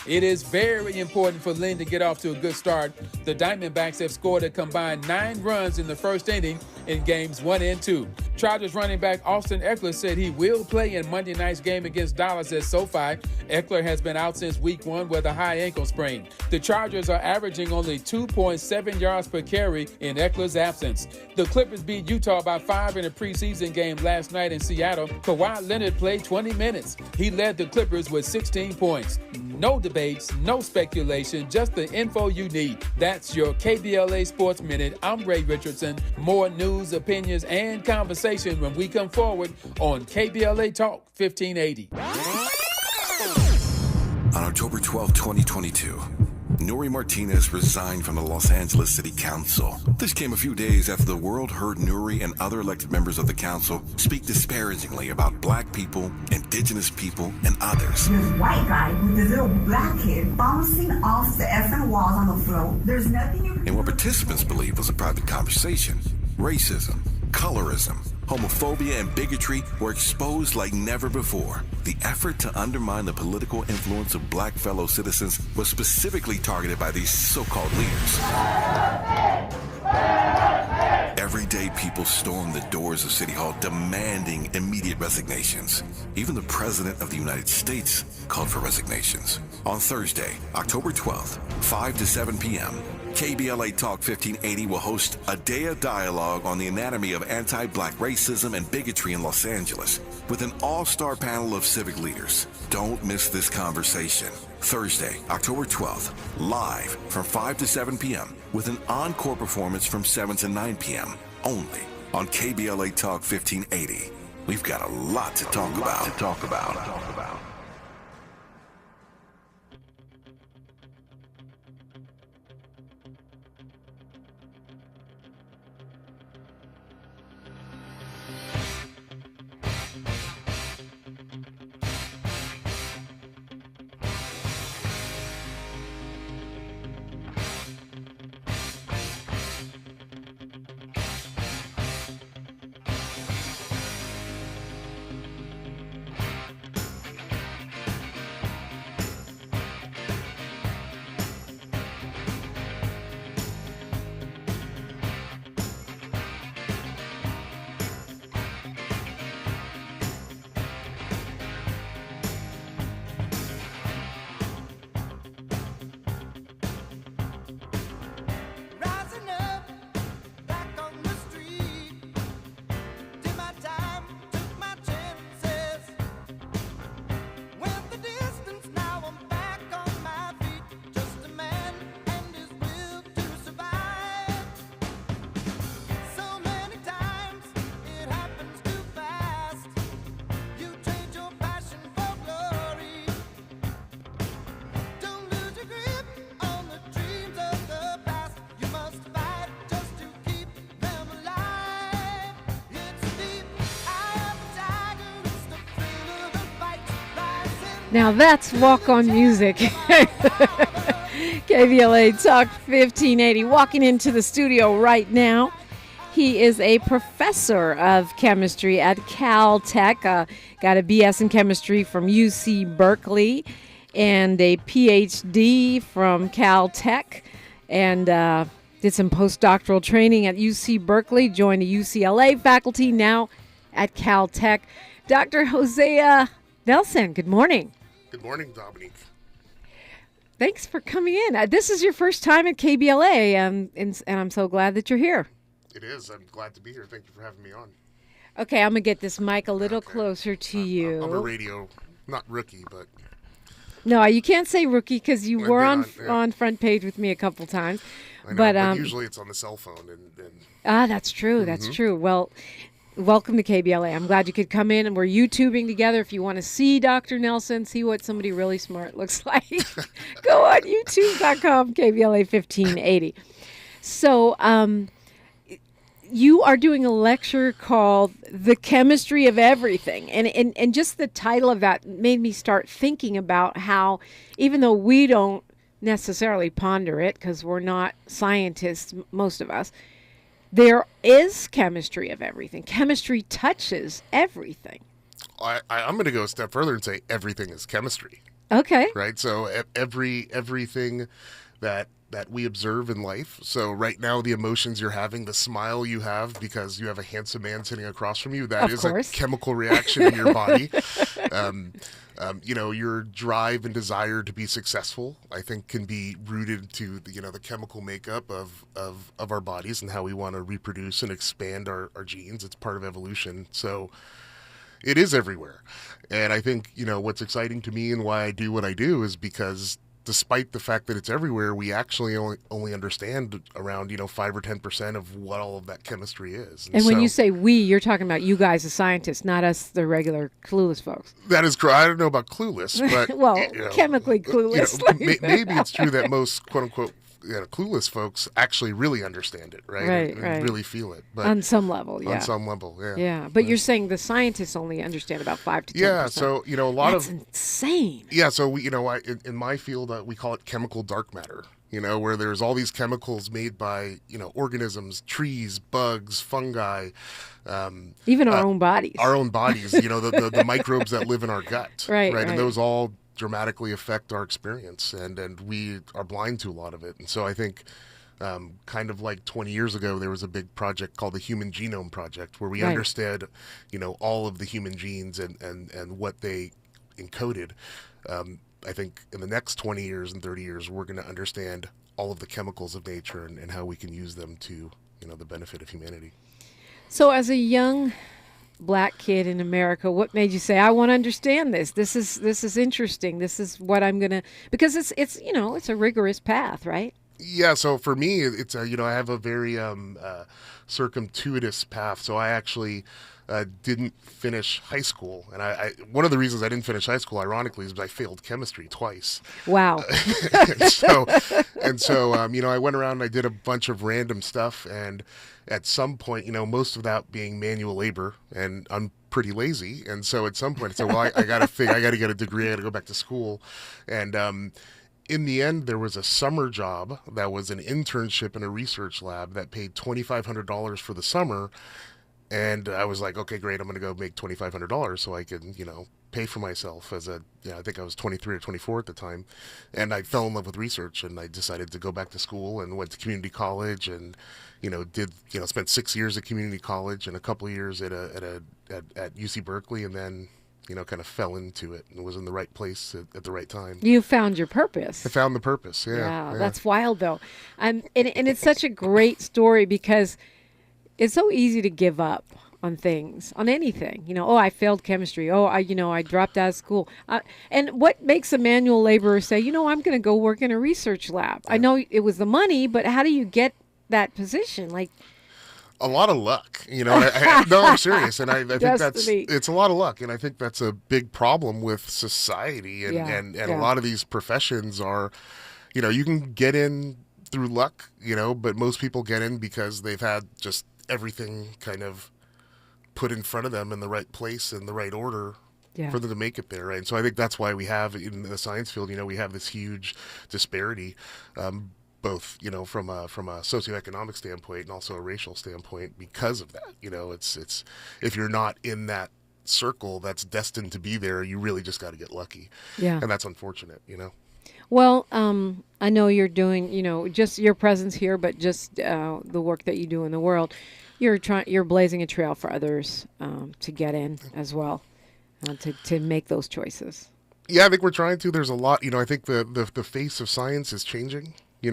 It is very important for Lynn to get off to a good start. The Diamondbacks have scored a combined 9 runs in the first inning in games 1 and 2. Chargers running back Austin Eckler said he will play in Monday night's game against Dallas at SoFi. Eckler has been out since week 1 with a high ankle sprain. The Chargers are averaging only 2.7 yards per carry in Eckler's absence. The Clippers beat Utah by 5 in a preseason game last night in Seattle. Kawhi Leonard played 20 minutes. He led the Clippers with 16 points. No debates, no speculation, just the info you need. That's your KBLA Sports Minute. I'm Ray Richardson. More news, opinions, and conversation when we come forward on KBLA Talk 1580. On October 12, 2022, Nuri Martinez resigned from the Los Angeles City Council. This came a few days after the world heard Nuri and other elected members of the council speak disparagingly about black people, indigenous people, and others. This white guy with this little black kid bouncing off the effing walls on the floor. There's nothing you can do. And what participants believed was a private conversation. Racism, colorism, homophobia, and bigotry were exposed like never before. The effort to undermine the political influence of black fellow citizens was specifically targeted by these so-called leaders. Everyday people stormed the doors of City Hall demanding immediate resignations. Even the President of the United States called for resignations. On Thursday, October 12th, 5 to 7 p.m., KBLA Talk 1580 will host a day of dialogue on the anatomy of anti-black racism and bigotry in Los Angeles with an all-star panel of civic leaders. Don't miss this conversation. Thursday, October 12th, live from 5 to 7 p.m. with an encore performance from 7 to 9 p.m. only on KBLA Talk 1580. We've got a lot to talk about. Now that's walk-on music. KBLA Talk 1580. Walking into the studio right now, he is a professor of chemistry at Caltech. Got a BS in chemistry from UC Berkeley and a PhD from Caltech, and did some postdoctoral training at UC Berkeley, joined the UCLA faculty, now at Caltech. Dr. Hosea Nelson, good morning. Good morning, Dominique. Thanks for coming in. This is your first time at KBLA, and I'm so glad that you're here. It is. I'm glad to be here. Thank you for having me on. Okay, I'm going to get this mic a little closer to you. I'm a radio, not rookie, but... No, you can't say rookie because you were on yeah. front page with me a couple times. I know, but usually it's on the cell phone. That's true. That's true. Well, welcome to KBLA. I'm glad you could come in, and we're YouTubing together. If you want to see Dr. Nelson, see what somebody really smart looks like, go on youtube.com, KBLA 1580. So you are doing a lecture called The Chemistry of Everything. And just the title of that made me start thinking about how, even though we don't necessarily ponder it because we're not scientists, most of us, there is chemistry of everything. Chemistry touches everything. I'm going to go a step further and say everything is chemistry. Okay. Right. So everything that we observe in life. So right now, the emotions you're having, the smile you have because you have a handsome man sitting across from you, that Of is course. a chemical reaction in your body. Your drive and desire to be successful, I think, can be rooted to the chemical makeup of our bodies and how we want to reproduce and expand our genes. It's part of evolution. So it is everywhere. And I think, what's exciting to me and why I do what I do is because despite the fact that it's everywhere, we actually only understand around 5 or 10% of what all of that chemistry is. And when you say we, you're talking about you guys, the scientists, not us, the regular clueless folks. That is correct. I don't know about clueless, but well, chemically clueless. Maybe it's true that most quote unquote clueless folks actually really understand it, right? And really feel it. But on some level, yeah. On some level, yeah. Yeah, but you're saying the scientists only understand about 5 to 10%. Yeah, so a lot That's insane. Yeah, so we, in my field, we call it chemical dark matter. Where there's all these chemicals made by organisms, trees, bugs, fungi, even our own bodies. Our own bodies. The microbes that live in our gut. Right. And those all dramatically affect our experience, and we are blind to a lot of it. And so I think kind of like 20 years ago, there was a big project called the Human Genome Project, where we understood all of the human genes and what they encoded. I think in the next 20 years and 30 years, we're going to understand all of the chemicals of nature and how we can use them to the benefit of humanity. So as a young Black kid in America, what made you say, I want to understand this? This is interesting. This is what I'm gonna, because it's it's a rigorous path, right? Yeah. So for me, it's I have a very circumtuitous path. So I actually didn't finish high school, and I one of the reasons I didn't finish high school, ironically, is because I failed chemistry twice. Wow. and so I went around and I did a bunch of random stuff, and at some point, most of that being manual labor, and I'm pretty lazy, and so at some point I said, well, I got to get a degree, I got to go back to school, and in the end, there was a summer job that was an internship in a research lab that paid $2,500 for the summer. And I was like, okay, great, I'm going to go make $2,500 so I can, pay for myself as I think I was 23 or 24 at the time. And I fell in love with research, and I decided to go back to school and went to community college and, spent 6 years at community college and a couple of years at UC Berkeley, and then, kind of fell into it and was in the right place at the right time. You found your purpose. I found the purpose, yeah. That's wild, though. And it's such a great story because it's so easy to give up on things, on anything. I failed chemistry. I dropped out of school. And what makes a manual laborer say, I'm going to go work in a research lab? Yeah. I know it was the money, but how do you get that position? Like, a lot of luck, no, I'm serious. And I think it's a lot of luck. And I think that's a big problem with society. And a lot of these professions are, you can get in through luck, but most people get in because they've had just everything kind of put in front of them in the right place in the right order for them to make it there, right? And so I think that's why we have in the science field, we have this huge disparity, both from a socioeconomic standpoint and also a racial standpoint because of that. It's if you're not in that circle that's destined to be there, you really just got to get lucky. Yeah, and that's unfortunate. Well, I know you're doing, just your presence here, but just the work that you do in the world. You're blazing a trail for others to get in as well, to make those choices. Yeah, I think we're trying to. There's a lot. I think the face of science is changing. I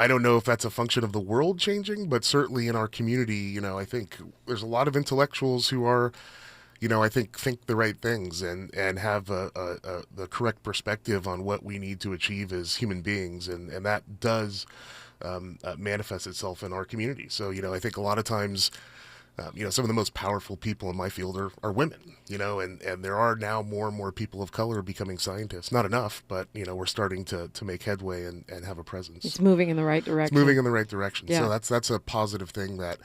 don't know if that's a function of the world changing, but certainly in our community, I think there's a lot of intellectuals who are, I think the right things and have the correct perspective on what we need to achieve as human beings. And that does manifest itself in our community. So, I think a lot of times, some of the most powerful people in my field are women, and there are now more and more people of color becoming scientists. Not enough, but, we're starting to make headway and have a presence. It's moving in the right direction. It's moving in the right direction. Yeah. So that's a positive thing that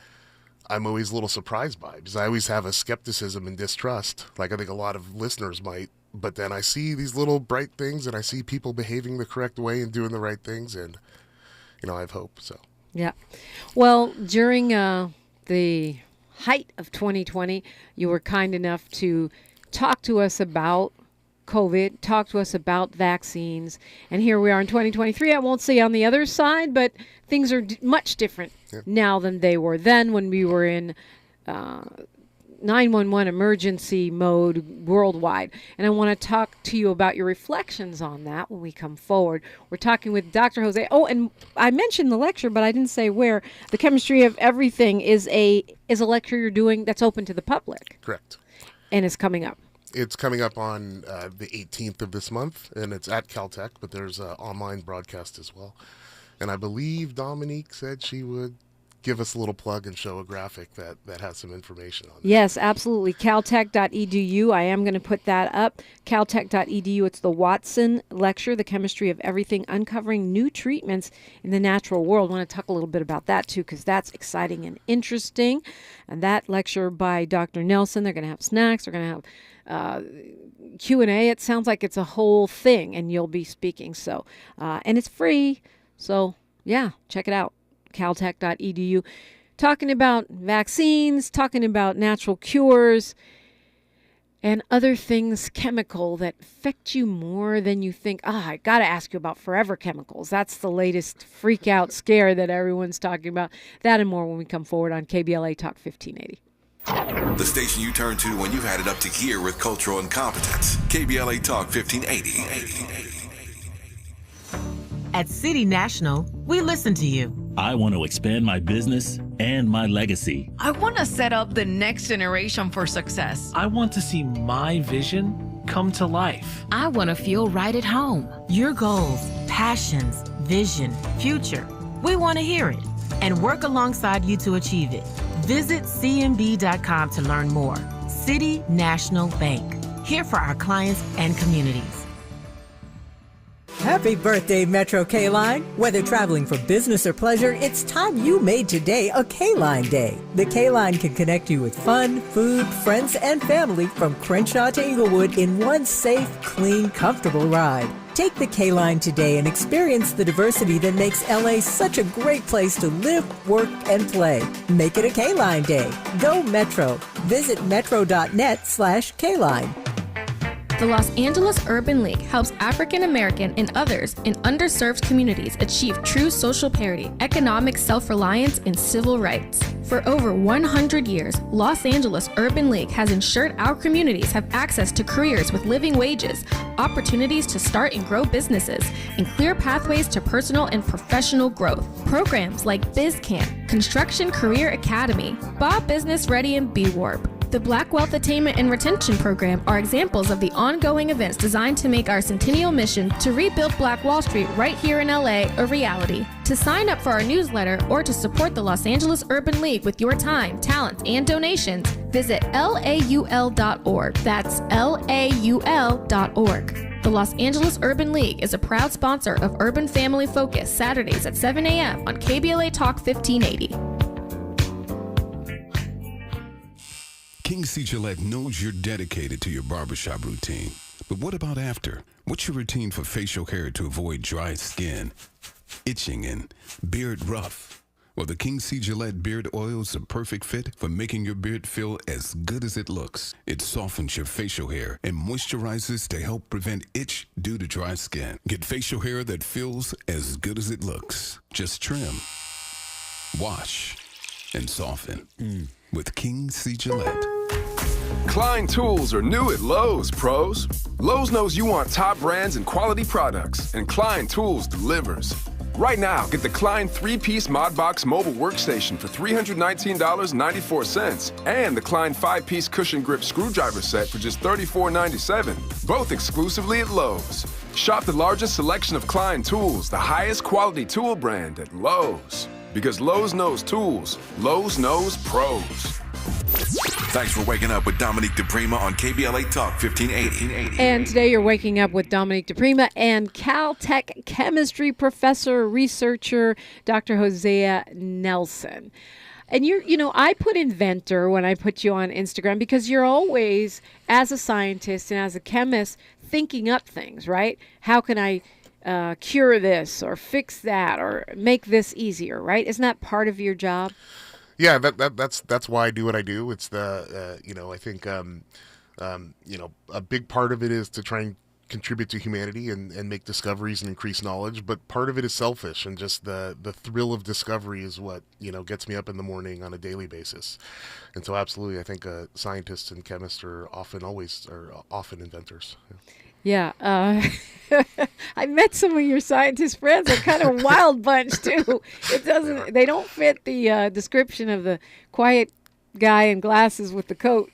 I'm always a little surprised by, because I always have a skepticism and distrust, like I think a lot of listeners might, but then I see these little bright things and I see people behaving the correct way and doing the right things, and, I have hope, so. Yeah. Well, during the height of 2020, you were kind enough to talk to us about COVID, talk to us about vaccines. And here we are in 2023. I won't say on the other side, but things are much different now than they were then when we were in 911 emergency mode worldwide. And I want to talk to you about your reflections on that when we come forward. We're talking with Dr. Jose. Oh, and I mentioned the lecture, but I didn't say where. The Chemistry of Everything is a lecture you're doing that's open to the public. Correct. And it's coming up. It's coming up on the 18th of this month, and it's at Caltech, but there's an online broadcast as well. And I believe Dominique said she would give us a little plug and show a graphic that has some information on it. Yes, absolutely. Caltech.edu. I am going to put that up. Caltech.edu. It's the Watson Lecture, The Chemistry of Everything, Uncovering New Treatments in the Natural World. I want to talk a little bit about that, too, because that's exciting and interesting. And that lecture by Dr. Nelson, they're going to have snacks. They're going to have Q&A. It sounds like it's a whole thing, and you'll be speaking. So, and it's free. So, yeah, check it out. Caltech.edu. Talking about vaccines, talking about natural cures, and other things chemical that affect you more than you think. I got to ask you about forever chemicals. That's the latest freak out scare that everyone's talking about. That and more when we come forward on KBLA Talk 1580. The station you turn to when you've had it up to gear with cultural incompetence. KBLA Talk 1580. At City National, we listen to you. I want to expand my business and my legacy. I want to set up the next generation for success. I want to see my vision come to life. I want to feel right at home. Your goals, passions, vision, future. We want to hear it and work alongside you to achieve it. Visit cmb.com to learn more. City National Bank. Here for our clients and communities. Happy birthday, Metro K-Line. Whether traveling for business or pleasure, it's time you made today a K-Line day. The K-Line can connect you with fun, food, friends, and family from Crenshaw to Inglewood in one safe, clean, comfortable ride. Take the K-Line today and experience the diversity that makes LA such a great place to live, work, and play. Make it a K-Line day. Go Metro. Visit metro.net/K-Line. The Los Angeles Urban League helps African American and others in underserved communities achieve true social parity, economic self-reliance, and civil rights. For over 100 years, Los Angeles Urban League has ensured our communities have access to careers with living wages, opportunities to start and grow businesses, and clear pathways to personal and professional growth. Programs like BizCamp, Construction Career Academy, Bob Business Ready, and B-Warp. The Black Wealth Attainment and Retention Program are examples of the ongoing events designed to make our centennial mission to rebuild Black Wall Street right here in LA a reality. To sign up for our newsletter or to support the Los Angeles Urban League with your time, talents, and donations, visit laul.org. That's laul.org. The Los Angeles Urban League is a proud sponsor of Urban Family Focus, Saturdays at 7 a.m. on KBLA Talk 1580. King C. Gillette knows you're dedicated to your barbershop routine. But what about after? What's your routine for facial hair to avoid dry skin, itching, and beard rough? Well, the King C. Gillette Beard Oil is a perfect fit for making your beard feel as good as it looks. It softens your facial hair and moisturizes to help prevent itch due to dry skin. Get facial hair that feels as good as it looks. Just trim, wash, and soften with King C. Gillette. Klein tools are new at Lowe's, pros. Lowe's knows you want top brands and quality products, and Klein Tools delivers. Right now, get the Klein 3-piece ModBox mobile workstation for $319.94 and the Klein 5-piece cushion grip screwdriver set for just $34.97, both exclusively at Lowe's. Shop the largest selection of Klein tools, the highest quality tool brand at Lowe's. Because Lowe's knows tools, Lowe's knows pros. Thanks for waking up with Dominique DiPrima on KBLA Talk 1580. And today you're waking up with Dominique DiPrima and Caltech chemistry professor, researcher, Dr. Hosea Nelson. And I put inventor when I put you on Instagram because you're always, as a scientist and as a chemist, thinking up things, right? How can I cure this or fix that or make this easier, right? Isn't that part of your job? Yeah, that's why I do what I do. It's the I think a big part of it is to try and contribute to humanity and make discoveries and increase knowledge, but part of it is selfish, and just the thrill of discovery is what gets me up in the morning on a daily basis. And so absolutely, I think scientists and chemists are often inventors. Yeah. I met some of your scientist friends. They're kind of a wild bunch too. They don't fit the description of the quiet guy in glasses with the coat.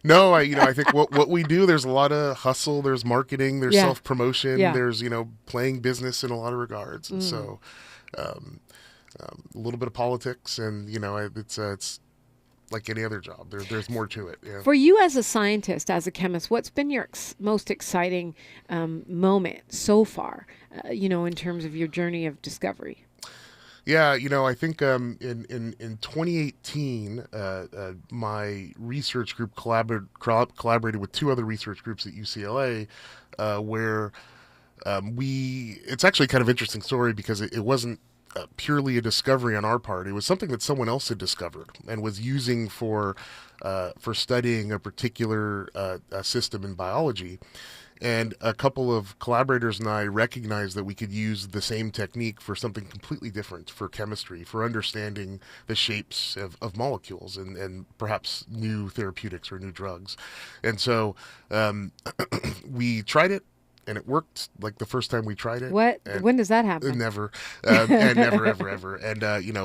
No, I think what we do, there's a lot of hustle, there's marketing, there's self-promotion, there's, playing business in a lot of regards. And so a little bit of politics, and, it's like any other job. There's more to it. Yeah. For you as a scientist, as a chemist, what's been your most exciting moment so far, in terms of your journey of discovery? Yeah, I think in 2018, my research group collaborated with two other research groups at UCLA, where it's actually kind of an interesting story, because it wasn't purely a discovery on our part. It was something that someone else had discovered and was using for studying a particular system in biology. And a couple of collaborators and I recognized that we could use the same technique for something completely different, for chemistry, for understanding the shapes of molecules and perhaps new therapeutics or new drugs. And so we tried it, and it worked like the first time we tried it. What? When does that happen? Never. And never, ever, ever. And,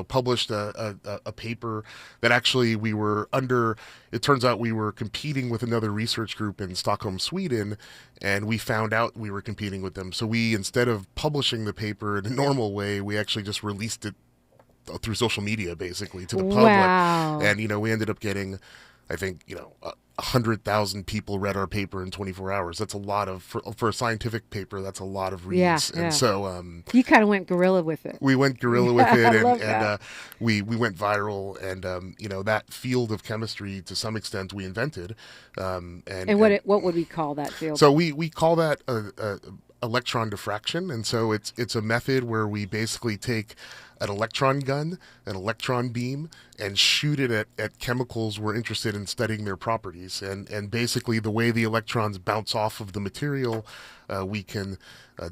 published a paper that actually it turns out we were competing with another research group in Stockholm, Sweden, and we found out we were competing with them. So we, instead of publishing the paper in a normal way, we actually just released it through social media, basically, to the public. Wow. And, we ended up getting, I think, 100,000 people read our paper in 24 hours. That's a lot for a scientific paper. That's a lot of reads. Yeah. And so you kind of went guerrilla with it. We went guerrilla with it, and we went viral. And that field of chemistry, to some extent, we invented. What would we call that field? So we call that electron diffraction. And so it's a method where we basically take an electron gun, an electron beam, and shoot it at chemicals we're interested in studying their properties. And basically, the way the electrons bounce off of the material, we can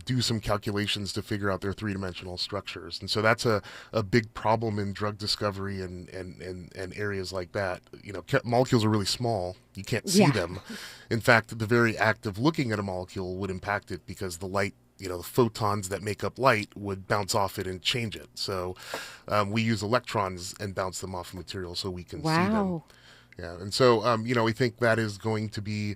do some calculations to figure out their three-dimensional structures. And so that's a big problem in drug discovery and areas like that. Molecules are really small. You can't see them. In fact, the very act of looking at a molecule would impact it, because the light, the photons that make up light would bounce off it and change it. So we use electrons and bounce them off of material so we can see them. Yeah. And so, we think that is going to be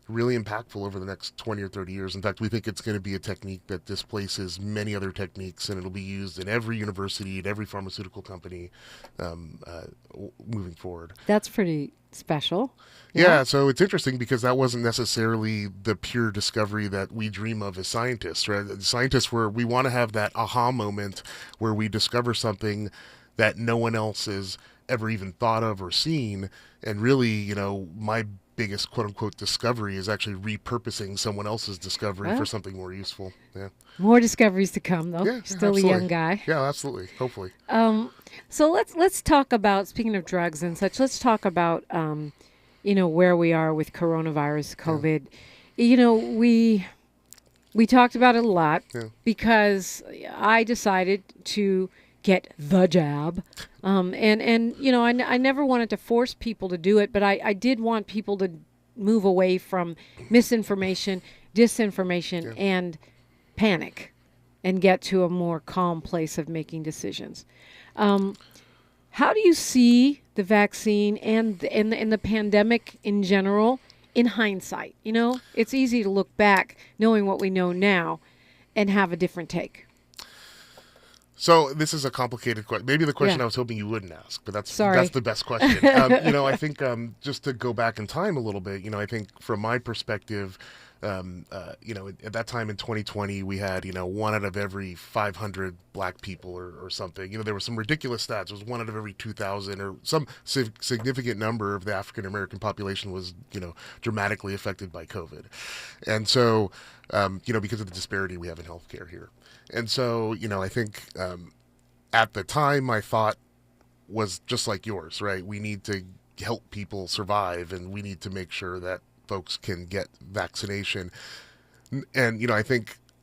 really impactful over the next 20 or 30 years. In fact, we think it's going to be a technique that displaces many other techniques, and it'll be used in every university, at every pharmaceutical company moving forward. That's pretty special. Yeah, so it's interesting, because that wasn't necessarily the pure discovery that we dream of as scientists, right? Scientists, we want to have that aha moment where we discover something that no one else has ever even thought of or seen. And really, my biggest quote-unquote discovery is actually repurposing someone else's discovery for something more useful. Yeah. More discoveries to come, though. Yeah, Still absolutely. a young guy. Yeah, absolutely. Hopefully. So let's talk about, speaking of drugs and such, let's talk about where we are with coronavirus, COVID. Yeah. We talked about it a lot because I decided to get the jab. I never wanted to force people to do it, but I did want people to move away from misinformation, disinformation, and panic, and get to a more calm place of making decisions. How do you see the vaccine and the pandemic in general in hindsight? It's easy to look back knowing what we know now and have a different take. So this is a complicated question. Maybe the question I was hoping you wouldn't ask, but that's the best question. I think just to go back in time a little bit, I think from my perspective, at that time in 2020, we had, 1 out of every 500 black people or something. There were some ridiculous stats. It was 1 out of every 2,000, or some significant number of the African American population was, dramatically affected by COVID. And so, because of the disparity we have in healthcare here. And so, I think at the time, my thought was just like yours, right? We need to help people survive, and we need to make sure that folks can get vaccination. And,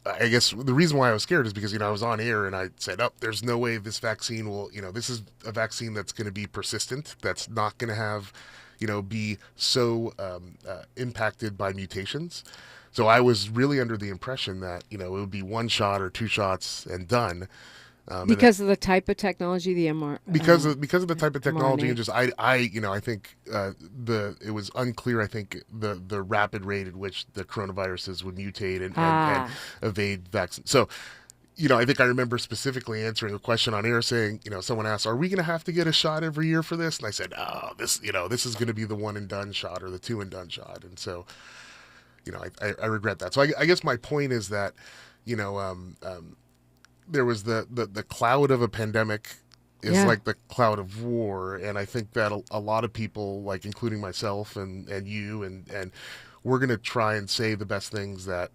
I guess the reason why I was scared is because, I was on air and I said, there's no way this vaccine will, this is a vaccine that's going to be persistent, that's not going to have, be so impacted by mutations. So I was really under the impression that, it would be one shot or two shots and done. Because of the type of technology, the mRNA. Because of the type of technology, mRNA. and just I think it was unclear. I think the rapid rate at which the coronaviruses would mutate and evade vaccine. So, I think I remember specifically answering a question on air saying, someone asked, "Are we going to have to get a shot every year for this?" And I said, this is going to be the one and done shot or the two and done shot." And so, I regret that. So I guess my point is that, there was the cloud of a pandemic is like the cloud of war. And I think that a lot of people, like including myself and you, and we're going to try and say the best things that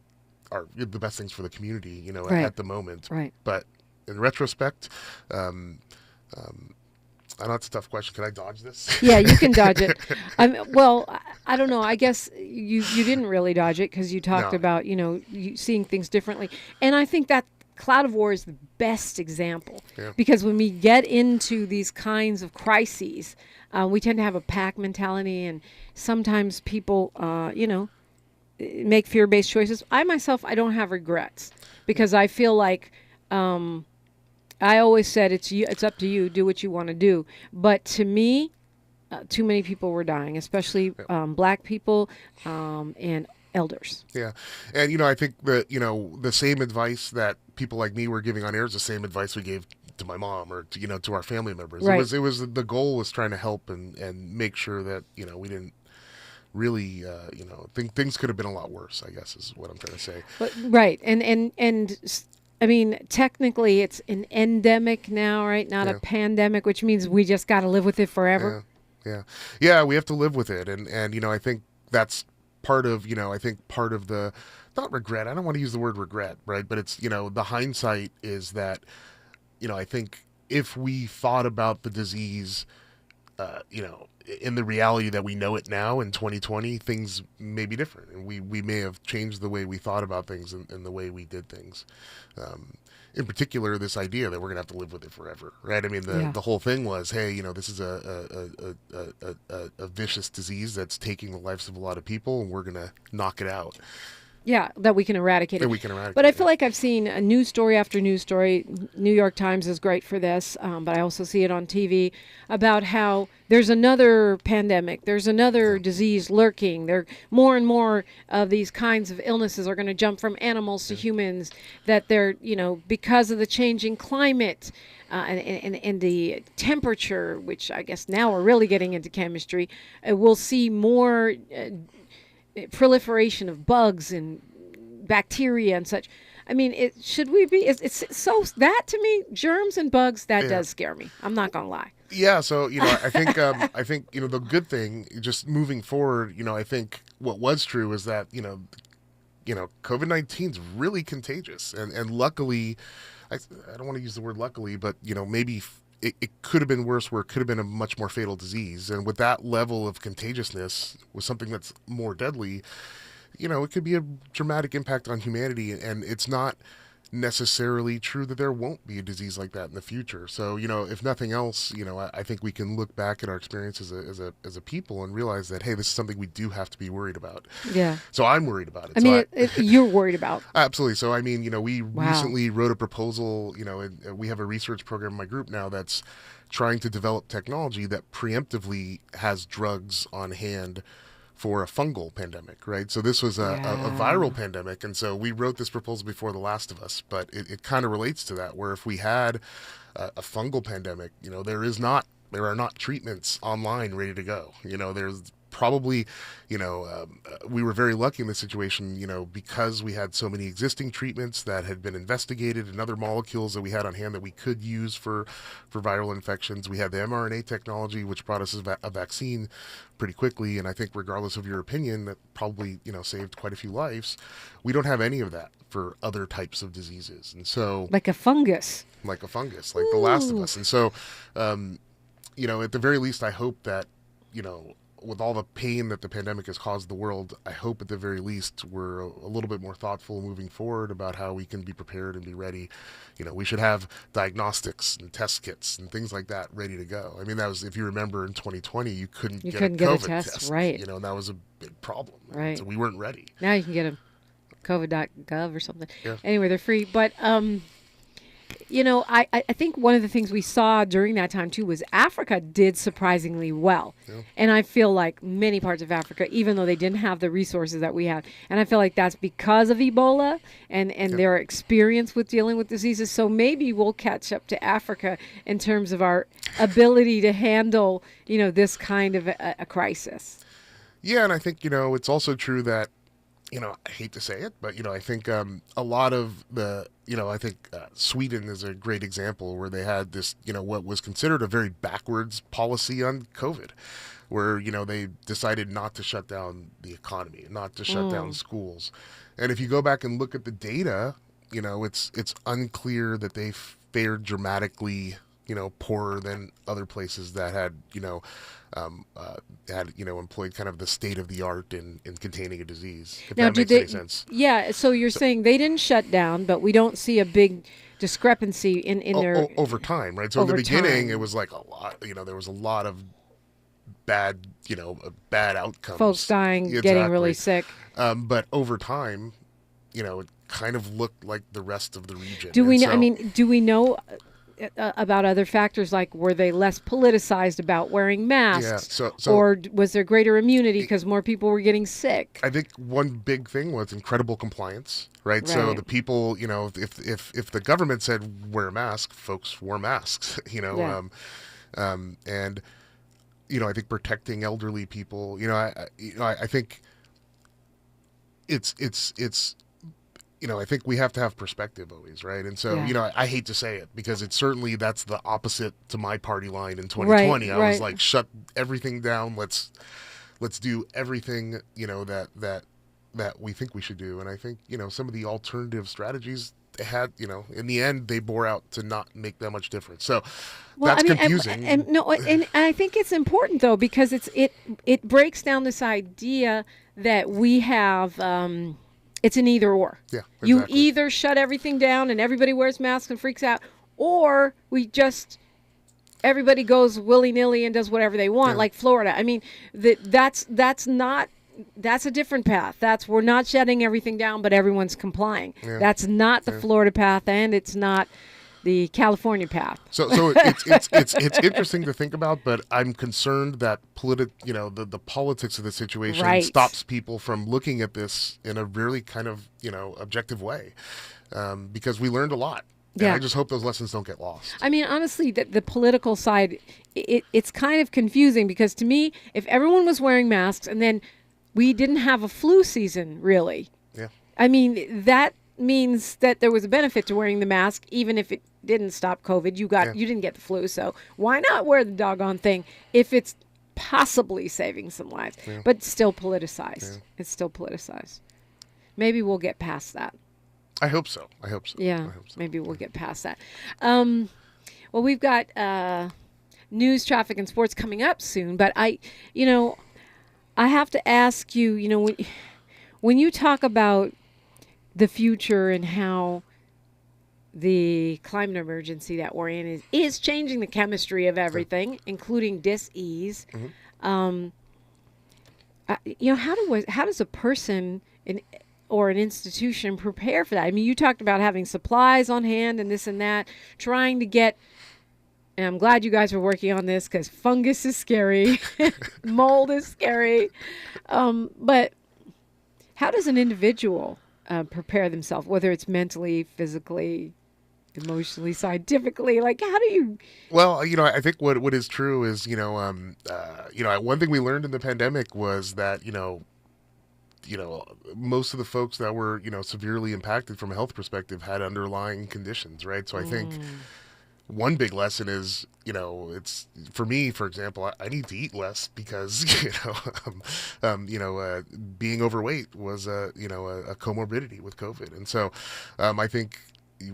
are the best things for the community, at the moment. Right. But in retrospect, I know it's a tough question. Can I dodge this? Yeah, you can dodge it. Well, I don't know. I guess you didn't really dodge it because you talked about, you seeing things differently. And I think that cloud of war is the best example because when we get into these kinds of crises, we tend to have a pack mentality, and sometimes people, make fear-based choices. I myself, I don't have regrets because I feel like I always said it's up to you, do what you want to do. But to me, too many people were dying, especially Black people and elders. Yeah. And, I think that, the same advice that people like me were giving on air is the same advice we gave to my mom or to, to our family members. Right. It was the goal was trying to help and make sure that, we didn't really, think things could have been a lot worse, I guess is what I'm trying to say. But, right. And I mean, technically it's an endemic now, right? Not a pandemic, which means we just got to live with it forever. Yeah, we have to live with it. And I think that's part of the, not regret, I don't want to use the word regret, right? But it's, the hindsight is that, I think if we thought about the disease, in the reality that we know it now in 2020, things may be different. And we may have changed the way we thought about things and the way we did things. In particular, this idea that we're going to have to live with it forever, right? I mean, the whole thing was, hey, this is a vicious disease that's taking the lives of a lot of people, and we're going to knock it out. Yeah, that we can eradicate it. But I feel like I've seen a news story after news story. New York Times is great for this, but I also see it on TV about how there's another pandemic, there's another disease lurking. There more and more of these kinds of illnesses are going to jump from animals to humans. That they're, because of the changing climate and the temperature, which I guess now we're really getting into chemistry, we'll see more proliferation of bugs and bacteria and such. I mean, should we be? It's so that to me, germs and bugs does scare me. I'm not gonna lie. Yeah, so I think the good thing, just moving forward, I think what was true is that COVID-19 is really contagious, and luckily, I don't want to use the word luckily, but maybe. It could have been worse, where it could have been a much more fatal disease. And with that level of contagiousness, with something that's more deadly, it could be a dramatic impact on humanity. And it's not necessarily true that there won't be a disease like that in the future. So, if nothing else, I think we can look back at our experience as a people and realize that, hey, this is something we do have to be worried about. Yeah. So I'm worried about it. I mean, you're worried about. Absolutely. So, I mean, we recently wrote a proposal, and we have a research program in my group now that's trying to develop technology that preemptively has drugs on hand for a fungal pandemic, right? So this was a viral pandemic, and so we wrote this proposal before The Last of Us, but it kind of relates to that, where if we had a fungal pandemic, there are not treatments online ready to go. There's probably, we were very lucky in this situation, because we had so many existing treatments that had been investigated and other molecules that we had on hand that we could use for viral infections. We had the mRNA technology, which brought us a vaccine pretty quickly. And I think regardless of your opinion, that probably, saved quite a few lives. We don't have any of that for other types of diseases. And so like a fungus, like The Last of Us. And so, at the very least, I hope that, with all the pain that the pandemic has caused the world, I hope at the very least we're a little bit more thoughtful moving forward about how we can be prepared and be ready. We should have diagnostics and test kits and things like that ready to go. I mean, that was, if you remember, in 2020, you couldn't get a COVID test, right? And that was a big problem, right? So we weren't ready. Now you can get a COVID.gov or something. Yeah. Anyway, they're free, but I think one of the things we saw during that time, too, was Africa did surprisingly well. Yeah. And I feel like many parts of Africa, even though they didn't have the resources that we had, and I feel like that's because of Ebola and their experience with dealing with diseases. So maybe we'll catch up to Africa in terms of our ability to handle, this kind of a crisis. Yeah, and I think, it's also true that, I hate to say it, but, I think a lot of the, I think Sweden is a great example where they had this, what was considered a very backwards policy on COVID, where, they decided not to shut down the economy, not to shut down schools. And if you go back and look at the data, it's unclear that they fared dramatically, poorer than other places that had, employed kind of the state of the art in containing a disease. If now, that makes any sense. Yeah. So you're saying they didn't shut down, but we don't see a big discrepancy in their over time, right? So in the beginning, it was like a lot. There was a lot of bad outcomes. Folks dying, getting really sick. But over time, it kind of looked like the rest of the region. Do we know about other factors, like were they less politicized about wearing masks, or was there greater immunity because more people were getting sick? I think one big thing was incredible compliance, right? So the people, if the government said wear a mask, folks wore masks, and I think protecting elderly people, I think it's I think we have to have perspective always, right? And so, I hate to say it because it's certainly that's the opposite to my party line in 2020. I was like, shut everything down. Let's do everything, that we think we should do. And I think, some of the alternative strategies they had, in the end, they bore out to not make that much difference. So that's confusing. And I think it's important though, because it breaks down this idea that we have, it's an either or. Yeah, exactly. You either shut everything down and everybody wears masks and freaks out, or everybody goes willy-nilly and does whatever they want, like Florida. I mean, that's a different path. We're not shutting everything down, but everyone's complying. Yeah. That's not the Florida path, and it's not the California path. So it's interesting to think about, but I'm concerned that the politics of the situation stops people from looking at this in a really kind of objective way, because we learned a lot. Yeah. And I just hope those lessons don't get lost. I mean, honestly, the political side, it's kind of confusing because to me, if everyone was wearing masks and then we didn't have a flu season, really. Yeah. I mean, that means that there was a benefit to wearing the mask, even if it didn't stop COVID. You didn't get the flu, so why not wear the doggone thing if it's possibly saving some lives? Yeah. But still politicized. Yeah. It's still politicized. Maybe we'll get past that. I hope so. Yeah, maybe we'll get past that. Well, we've got news, traffic, and sports coming up soon, but I have to ask you, when you talk about the future and how the climate emergency that we're in is changing the chemistry of everything, including dis-ease. Mm-hmm. How does a person or an institution prepare for that? I mean, you talked about having supplies on hand and this and that, trying to get, and I'm glad you guys are working on this because fungus is scary, mold is scary. But how does an individual prepare themselves, whether it's mentally, physically, emotionally, scientifically? Like, how do you? Well, I think what is true is, one thing we learned in the pandemic was that, most of the folks that were, severely impacted from a health perspective had underlying conditions, right? So I think one big lesson is, it's for me, for example, I need to eat less because, being overweight was a comorbidity with COVID. And so I think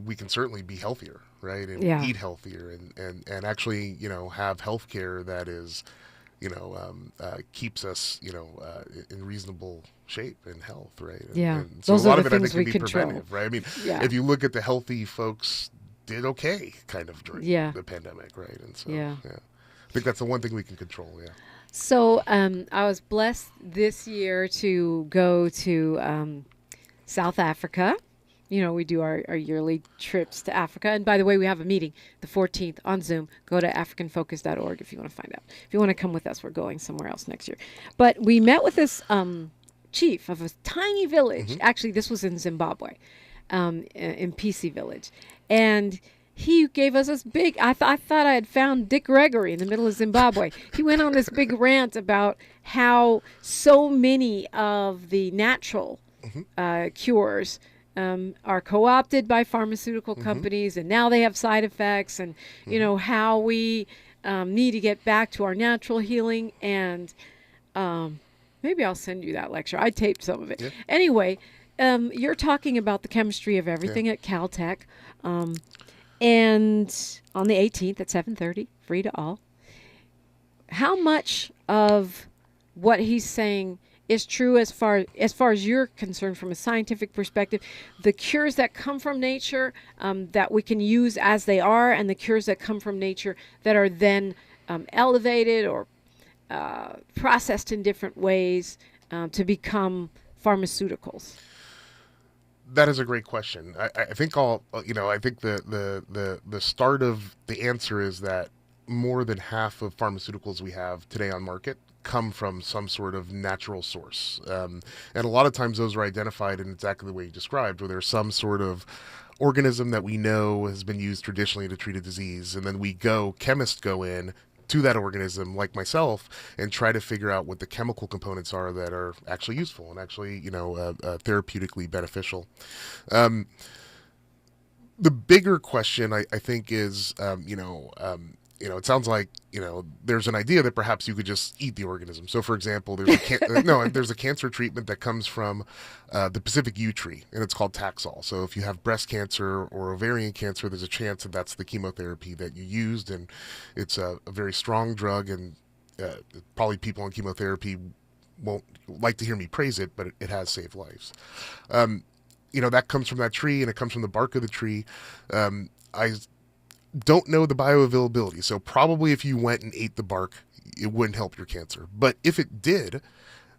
we can certainly be healthier, right? And eat healthier and actually, have healthcare that is, keeps us, in reasonable shape and health, right? And so those a lot are of the it, I things think, we can be control. preventive, right? I mean, if you look at the healthy folks, did okay kind of during the pandemic, right? And so, I think that's the one thing we can control. Yeah. So I was blessed this year to go to South Africa. We do our yearly trips to Africa. And by the way, we have a meeting the 14th on Zoom. Go to africanfocus.org if you want to find out. If you want to come with us, we're going somewhere else next year. But we met with this chief of a tiny village. Actually, this was in Zimbabwe, in PC Village. And he gave us this big, I thought I had found Dick Gregory in the middle of Zimbabwe. He went on this big rant about how so many of the natural cures are co-opted by pharmaceutical companies, and now they have side effects, and how we need to get back to our natural healing. And maybe I'll send you that lecture. I taped some of it. Anyway, you're talking about the chemistry of everything at Caltech, and on the 18th at 7:30, free to all. How much of what he's saying is true as far as you're concerned from a scientific perspective? The cures that come from nature that we can use as they are, and the cures that come from nature that are then elevated or processed in different ways to become pharmaceuticals? That is a great question. I think I think the start of the answer is that more than half of pharmaceuticals we have today on market come from some sort of natural source. And a lot of times those are identified in exactly the way you described, where there's some sort of organism that we know has been used traditionally to treat a disease. And then chemists go in to that organism, like myself, and try to figure out what the chemical components are that are actually useful and actually, therapeutically beneficial. The bigger question, I think, is, it sounds like, there's an idea that perhaps you could just eat the organism. So, for example, there's a cancer treatment that comes from the Pacific yew tree, and it's called Taxol. So if you have breast cancer or ovarian cancer, there's a chance that that's the chemotherapy that you used, and it's a very strong drug, and probably people on chemotherapy won't like to hear me praise it, but it has saved lives. That comes from that tree, and it comes from the bark of the tree. I don't know the bioavailability, so probably if you went and ate the bark, it wouldn't help your cancer. But if it did,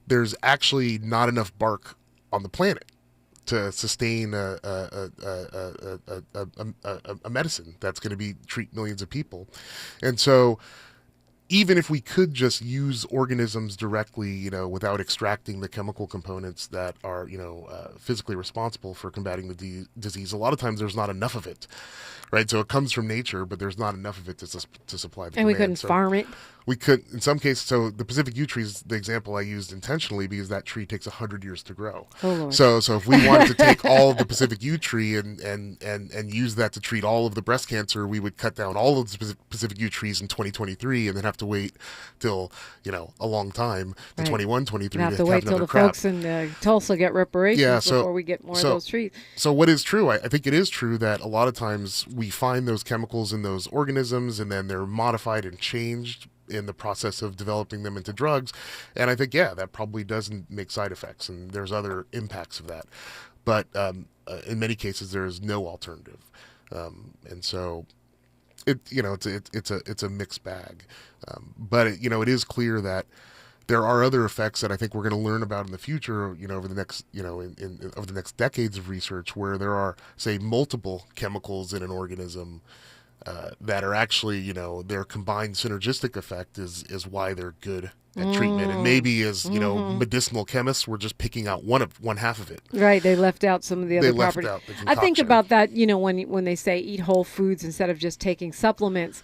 there's actually not enough bark on the planet to sustain a medicine that's going to treat millions of people. And so even if we could just use organisms directly, without extracting the chemical components that are, physically responsible for combating the disease, a lot of times there's not enough of it, right? So it comes from nature, but there's not enough of it to supply the demand. And we couldn't farm it? We could, in some cases. So the Pacific yew tree is the example I used intentionally because that tree takes 100 years to grow. Oh, Lord. So if we wanted to take all of the Pacific yew tree and use that to treat all of the breast cancer, we would cut down all of the Pacific yew trees in 2023 and then have to wait till, a long time to 21-23 have to wait till the crop. Folks in Tulsa get reparations before we get more of those trees. So what is true, I think it is true that a lot of times we find those chemicals in those organisms and then they're modified and changed in the process of developing them into drugs. And I think, that probably doesn't make side effects, and there's other impacts of that. But in many cases, there is no alternative. And so it's a mixed bag. But it is clear that there are other effects that I think we're going to learn about in the future, over the next, over the next decades of research, where there are, say, multiple chemicals in an organism that are actually, their combined synergistic effect is why they're good at treatment. And maybe as, medicinal chemists, we're just picking out one half of it. Right. They left out some of the other properties. I think about that, when they say eat whole foods instead of just taking supplements.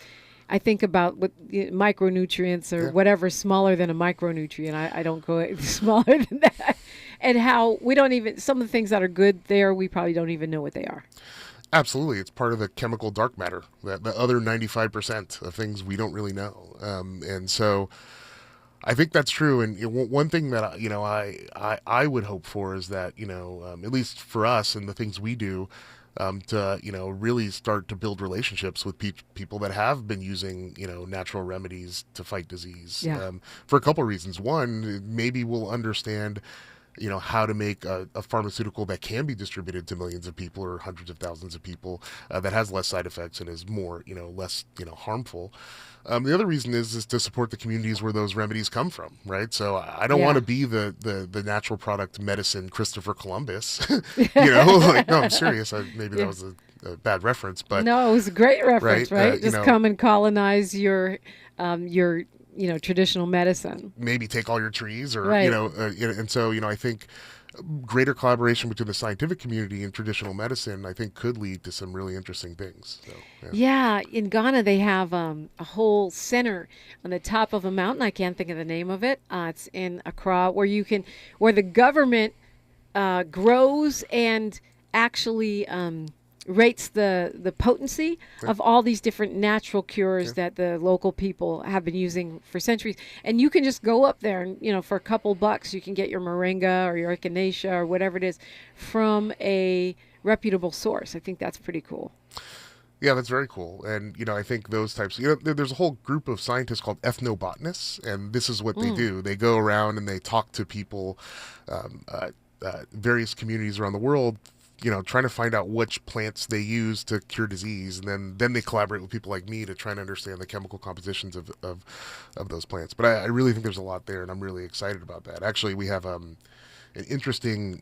I think about what micronutrients or whatever smaller than a micronutrient. I don't go smaller than that. And how we don't even, some of the things that are good there, we probably don't even know what they are. Absolutely. It's part of the chemical dark matter, that the other 95% of things we don't really know. And so I think that's true. And one thing that, I would hope for is that, at least for us and the things we do, to really start to build relationships with people that have been using natural remedies to fight disease. For a couple of reasons. One, maybe we'll understand how to make a pharmaceutical that can be distributed to millions of people or hundreds of thousands of people that has less side effects and is more, less, harmful. The other reason is to support the communities where those remedies come from, right? So I don't want to be the natural product medicine Christopher Columbus, no, I'm serious. Maybe that was a bad reference, but no, it was a great reference, right? Just come and colonize your traditional medicine. Maybe take all your trees or, and so, I think greater collaboration between the scientific community and traditional medicine, I think could lead to some really interesting things. So, in Ghana, they have a whole center on the top of a mountain. I can't think of the name of it. It's in Accra where the government grows and actually rates the potency of all these different natural cures that the local people have been using for centuries. And you can just go up there and, for a couple bucks, you can get your moringa or your echinacea or whatever it is from a reputable source. I think that's pretty cool. Yeah, that's very cool. And, I think those types, there's a whole group of scientists called ethnobotanists, and this is what they do. They go around and they talk to people, various communities around the world, trying to find out which plants they use to cure disease, and then they collaborate with people like me to try and understand the chemical compositions of those plants. But I really think there's a lot there, and I'm really excited about that. Actually, we have an interesting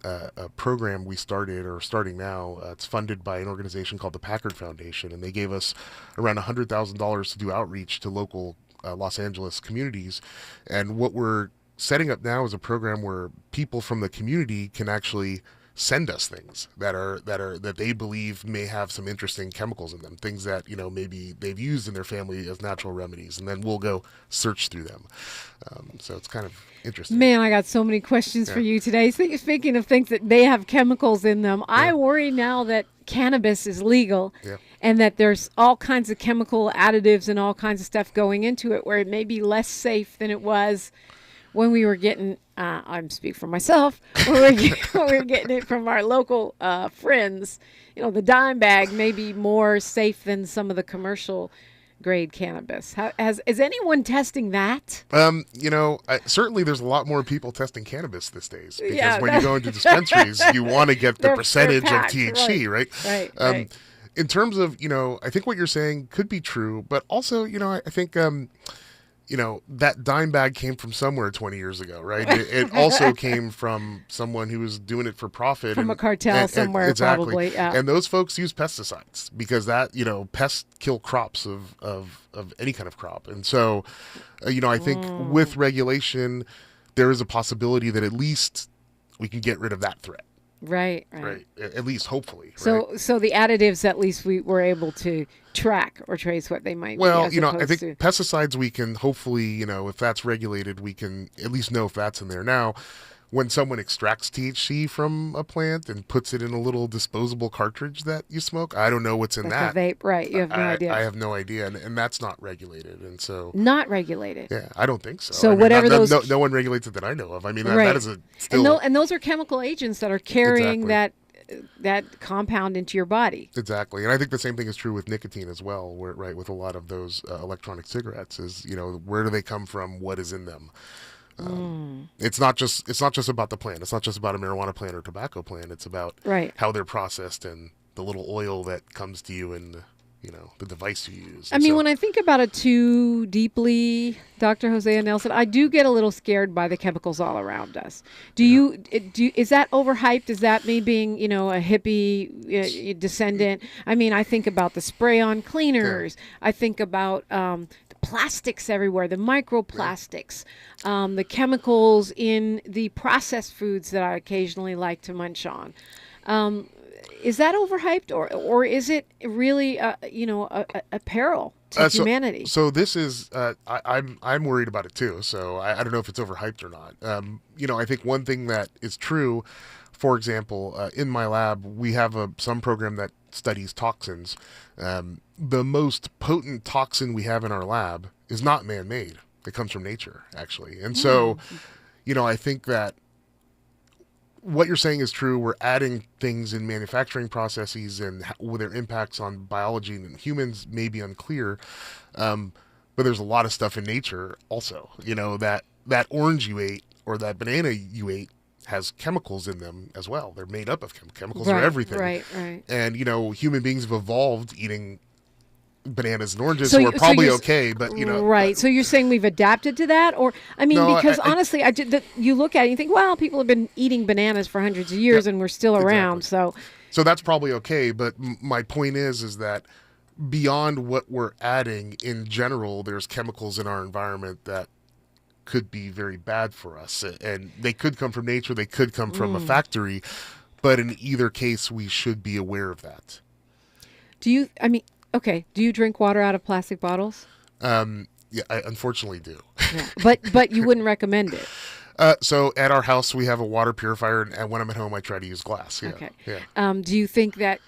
program we starting now. It's funded by an organization called the Packard Foundation, and they gave us around $100,000 to do outreach to local Los Angeles communities. And what we're setting up now is a program where people from the community can actually send us things that they believe may have some interesting chemicals in them, things that maybe they've used in their family as natural remedies, and then we'll go search through them. So it's kind of interesting. Man, I got so many questions for you today. Speaking of things that they have chemicals in them, I worry now that cannabis is legal and that there's all kinds of chemical additives and all kinds of stuff going into it where it may be less safe than it was when we were getting, I'm speaking for myself, when we were getting it from our local friends. The dime bag may be more safe than some of the commercial grade cannabis. Is anyone testing that? Certainly there's a lot more people testing cannabis these days, because when you go into dispensaries, you want to get the percentage of THC, right? Right. In terms of, I think what you're saying could be true, but also, I think, that dime bag came from somewhere 20 years ago, right? It also came from someone who was doing it for profit. From a cartel somewhere, exactly. Probably. Yeah. And those folks use pesticides because that, pests kill crops of any kind of crop. And so, I think with regulation, there is a possibility that at least we can get rid of that threat. Right. At least, hopefully. So the additives, at least we were able to track or trace what they might be. Well, I think pesticides we can hopefully, if that's regulated, we can at least know if that's in there. Now, when someone extracts THC from a plant and puts it in a little disposable cartridge that you smoke, I don't know what's in that. A vape, right? You have no idea. I have no idea, and that's not regulated, and so not regulated. Yeah, I don't think so. So whatever no one regulates it that I know of. I mean, that is a still and those are chemical agents that are carrying that compound into your body. Exactly, and I think the same thing is true with nicotine as well. With a lot of those electronic cigarettes, is where do they come from? What is in them? It's not just about the plant. It's not just about a marijuana plant or tobacco plant. It's about how they're processed and the little oil that comes to you and the device you use. I mean, when I think about it too deeply, Dr. Hosea Nelson, I do get a little scared by the chemicals all around us. Is that overhyped? Is that me being, a hippie descendant? I mean, I think about the spray-on cleaners. I think about plastics everywhere, the microplastics, the chemicals in the processed foods that I occasionally like to munch on. Is that overhyped, or is it really a peril to humanity? So this is I'm worried about it too. So I don't know if it's overhyped or not. I think one thing that is true, for example, in my lab we have some program that studies toxins. The most potent toxin we have in our lab is not man-made. It comes from nature, actually. And so, I think that what you're saying is true. We're adding things in manufacturing processes and with their impacts on biology and humans may be unclear. But there's a lot of stuff in nature also, that orange you ate or that banana you ate has chemicals in them as well. They're made up of chemicals are everything. Right. And, human beings have evolved eating bananas and oranges, so we're probably okay, but Right. So you're saying we've adapted to that? Or, because honestly, you look at it and you think, well, people have been eating bananas for hundreds of years and we're still around. So that's probably okay. But my point is that beyond what we're adding in general, there's chemicals in our environment that could be very bad for us, and they could come from nature, they could come from a factory, but in either case we should be aware of that. Do you drink water out of plastic bottles? Yeah, I unfortunately do. Yeah. But you wouldn't recommend it? So at our house we have a water purifier, and when I'm at home I try to use glass. Yeah. Okay. Yeah. Do you think that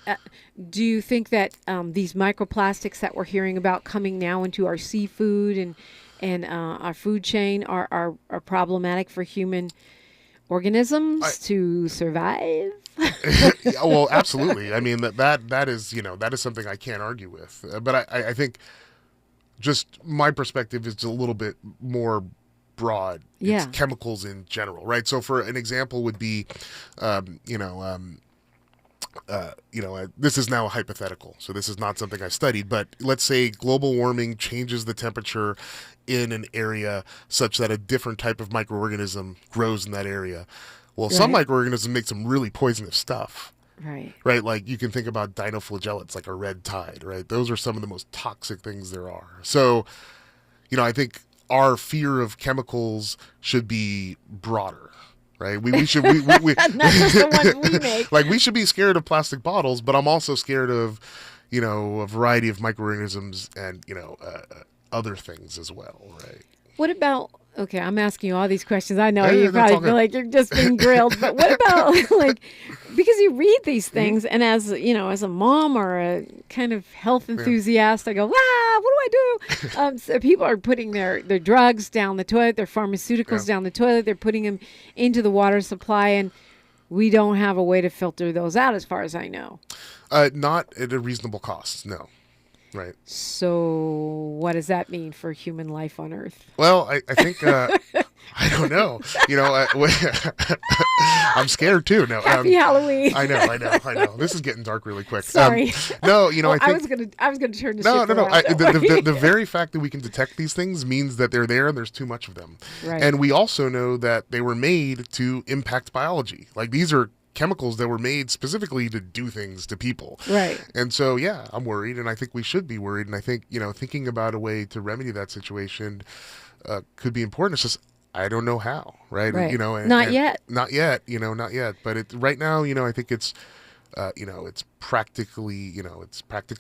these microplastics that we're hearing about coming now into our seafood and our food chain are problematic for human organisms to survive? Well, absolutely. I mean, that is something I can't argue with. But I think just my perspective is a little bit more broad. Yeah. It's chemicals in general, right? So for an example would be, this is now a hypothetical, so this is not something I studied, but let's say global warming changes the temperature in an area such that a different type of microorganism grows in that area. Well, some microorganisms make some really poisonous stuff. Right. Like you can think about dinoflagellates, like a red tide, right? Those are some of the most toxic things there are. So, I think our fear of chemicals should be broader. Right, we should we not just the ones we make. Like we should be scared of plastic bottles, but I'm also scared of, a variety of microorganisms and other things as well. Right. What about? Okay, I'm asking you all these questions. I know you probably feel like you're just being grilled, but what about because you read these things, and as as a mom or a kind of health enthusiast, I go, what do I do? So people are putting their drugs down the toilet, their pharmaceuticals down the toilet, they're putting them into the water supply, and we don't have a way to filter those out, as far as I know. Not at a reasonable cost, no. Right. So what does that mean for human life on Earth? Well, I think, I don't know. I'm scared too. No, Happy Halloween. I know. This is getting dark really quick. Sorry. I think I was gonna turn this. No. Around, the very fact that we can detect these things means that they're there and there's too much of them. Right. And we also know that they were made to impact biology. Like these are chemicals that were made specifically to do things to people. Right. And so, I'm worried, and I think we should be worried. And I think, thinking about a way to remedy that situation could be important. It's just, I don't know how, right? Not yet. Not yet. But right now, I think it's, it's practically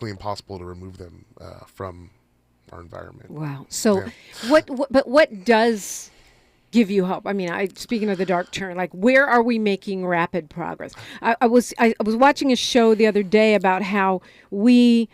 impossible to remove them from our environment. Wow. So what does give you hope? I mean, speaking of the dark turn, like where are we making rapid progress? I was watching a show the other day about how we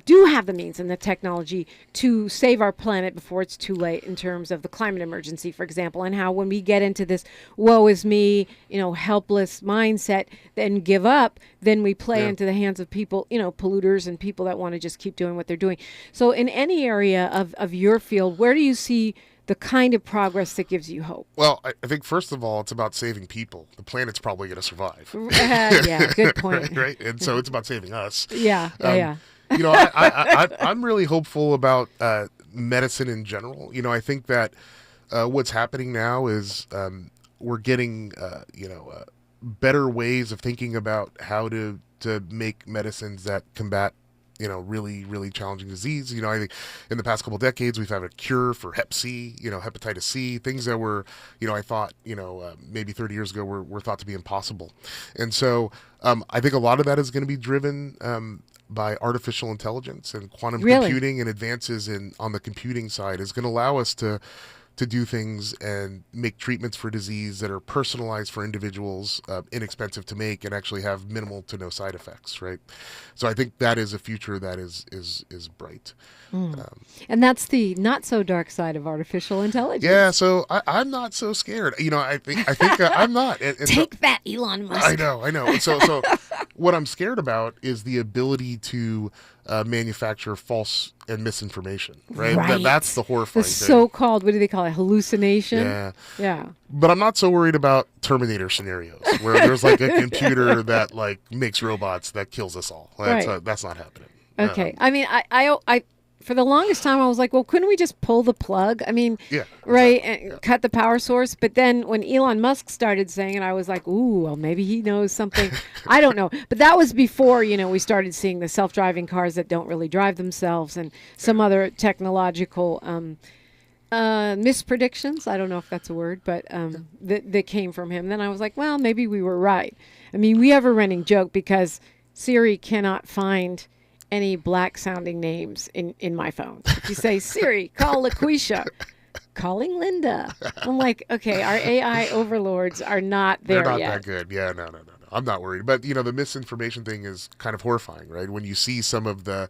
do have the means and the technology to save our planet before it's too late in terms of the climate emergency, for example, and how when we get into this woe is me, helpless mindset, then give up, then we play into the hands of people, polluters and people that want to just keep doing what they're doing. So in any area of your field, where do you see the kind of progress that gives you hope? Well, I think first of all, it's about saving people. The planet's probably going to survive. Yeah, good point. right? And so it's about saving us. Yeah. I'm really hopeful about medicine in general. I think that what's happening now is we're getting better ways of thinking about how to make medicines that combat really, really challenging disease. I think in the past couple of decades, we've had a cure for Hep C, hepatitis C, things that were, I thought, maybe 30 years ago were thought to be impossible. And so I think a lot of that is going to be driven by artificial intelligence and quantum computing, and advances on the computing side is going to allow us to to do things and make treatments for disease that are personalized for individuals, inexpensive to make, and actually have minimal to no side effects, right? So I think that is a future that is bright. And that's the not so dark side of artificial intelligence. Yeah, so I'm not so scared. I think I'm not. And Take that, Elon Musk. I know. So what I'm scared about is the ability to manufacture false and misinformation, right? That's the horrifying thing. So-called, what do they call it, hallucination? Yeah. But I'm not so worried about Terminator scenarios where there's like a computer that like makes robots that kills us all. That's not happening. Okay. I mean, I for the longest time, I was like, well, couldn't we just pull the plug? I mean, and cut the power source. But then when Elon Musk started saying it, I was like, ooh, well, maybe he knows something. I don't know. But that was before, we started seeing the self-driving cars that don't really drive themselves and some other technological mispredictions. I don't know if that's a word, but that came from him. Then I was like, well, maybe we were right. I mean, we have a running joke because Siri cannot find any black sounding names in my phone. If you say, Siri, call LaQuisha, calling Linda. I'm like, okay, our AI overlords are not there yet. They're not that good. Yeah, no. I'm not worried. But, the misinformation thing is kind of horrifying, right? When you see some of the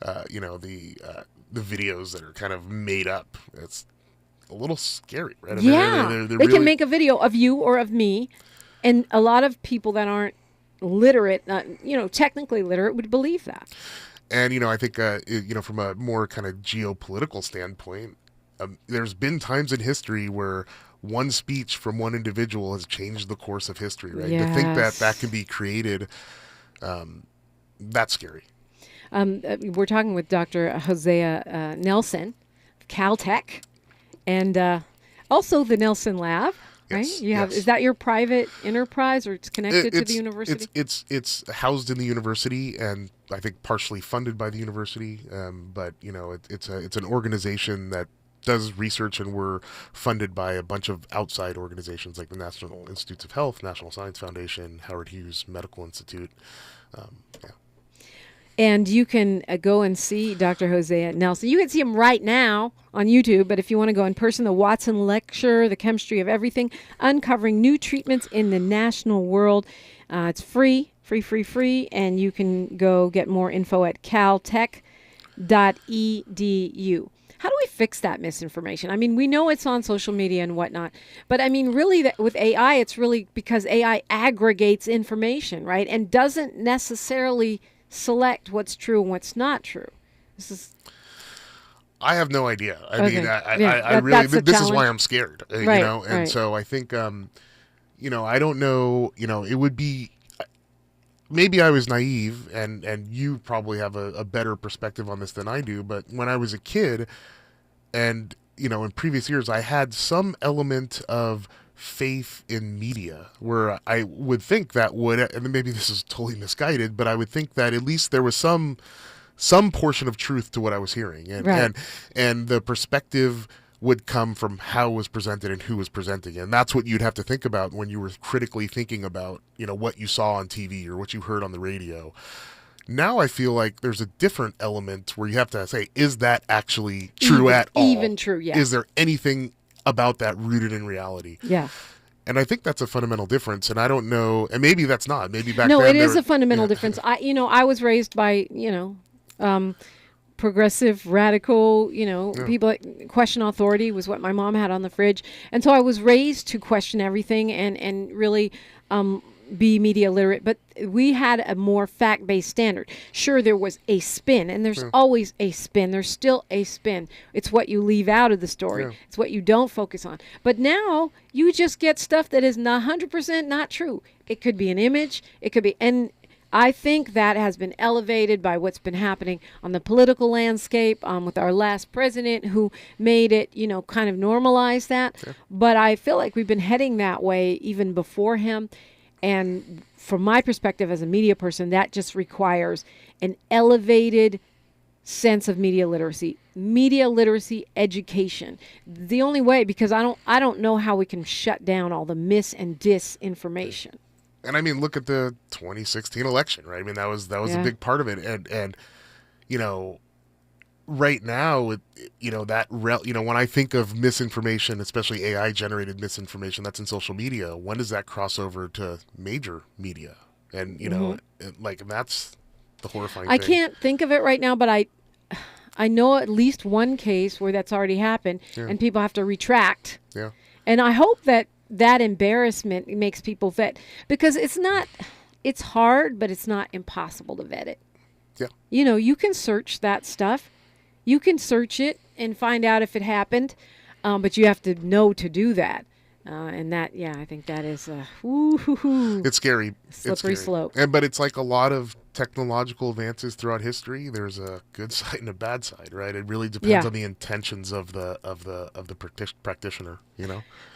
videos that are kind of made up, it's a little scary, right? I mean, they can make a video of you or of me, and a lot of people that aren't literate, technically literate, would believe that. And, I think, from a more kind of geopolitical standpoint, there's been times in history where one speech from one individual has changed the course of history, right? Yes. To think that can be created, that's scary. We're talking with Dr. Hosea Nelson, Caltech, and also the Nelson Lab. Right? Yes. Is that your private enterprise, or it's connected to the university? It's housed in the university, and I think partially funded by the university. But it's an organization that does research, and we're funded by a bunch of outside organizations like the National Institutes of Health, National Science Foundation, Howard Hughes Medical Institute. And you can go and see Dr. Hosea Nelson. You can see him right now on YouTube, but if you want to go in person, the Watson Lecture, The Chemistry of Everything, Uncovering New Treatments in the National World. It's free, and you can go get more info at caltech.edu. How do we fix that misinformation? I mean, we know it's on social media and whatnot, but I mean, really, with AI, it's really because AI aggregates information, right? And doesn't necessarily select what's true and what's not true. I have no idea. I mean, I really, this is why I'm scared, and so I think, I don't know, it would be, maybe I was naive, and you probably have a better perspective on this than I do, but when I was a kid and, in previous years, I had some element of faith in media where I would think that and maybe this is totally misguided, but I would think that at least there was some portion of truth to what I was hearing, and the perspective would come from how it was presented and who was presenting it. And that's what you'd have to think about when you were critically thinking about, what you saw on TV or what you heard on the radio. Now I feel like there's a different element where you have to say, is that actually true at all? Even true, yeah. Is there anything about that rooted in reality? Yeah. And I think that's a fundamental difference. And I don't know, and maybe that's not. Maybe back then. No, it is a fundamental difference. I was raised by, progressive, radical, people that question authority was what my mom had on the fridge. And so I was raised to question everything and really be media literate. But we had a more fact-based standard. Sure, there was a spin, and there's always a spin. There's still a spin. It's what you leave out of the story. Yeah. It's what you don't focus on. But now you just get stuff that is 100% not true. It could be an image. It could be, and I think that has been elevated by what's been happening on the political landscape with our last president, who made it, kind of normalize that. Yeah. But I feel like we've been heading that way even before him. And from my perspective as a media person, that just requires an elevated sense of media literacy education. The only way, because I don't know how we can shut down all the mis and disinformation. And I mean, look at the 2016 election, right? I mean, that was a big part of it. And right now, when I think of misinformation, especially AI generated misinformation that's in social media, when does that cross over to major media? And and that's the horrifying thing. I can't think of it right now, but I know at least one case where that's already happened, and people have to retract. Yeah. And I hope that embarrassment makes people vet, because it's hard, but it's not impossible to vet it. Yeah. You can search that stuff. You can search it and find out if it happened, but you have to know to do that. And that, I think that is it's scary. Slippery slope. But it's like a lot of technological advances throughout history. There's a good side and a bad side, right? It really depends on the intentions of the practitioner,